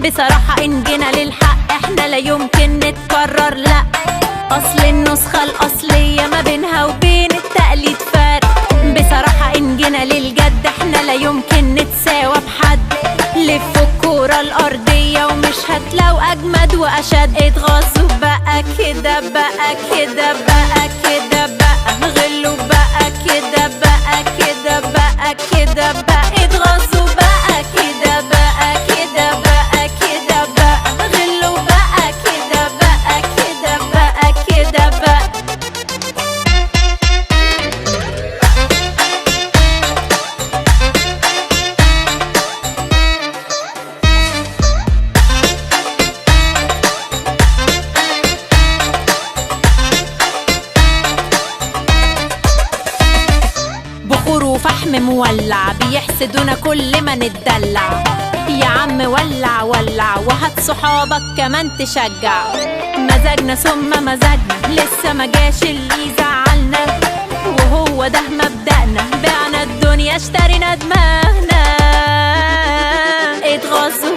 بصراحة إن جينا للحق احنا لا يمكن نتكرر، لا أصل النسخة الأصلية ما بينها وبين التقليد فرق. بصراحة إن جينا للجد احنا لا يمكن نتساوى بحد. لفوا الكورة الأرضية ومش هتلاقوا أجمد وأشد. اتغاظوا بقى كده بقى كده بقى كده بقى، غلوا بقى كده بقى كده بقى كده بقى، اتغاظوا بقى كده بقى كده بقى كده بقى، غلوا بقى كده بقى كده بقى كده بقى. بخور وفحم مولع بيحسدونا كل ما نتدلع. يا عم ولع ولع وهات صحابك كمان تشجع. مزاجنا ثم مزاجنا لسه ما جاش اللي يزعلنا، وهو ده مبدأنا بعنا الدنيا اشترينا دماغنا. اتغاظوا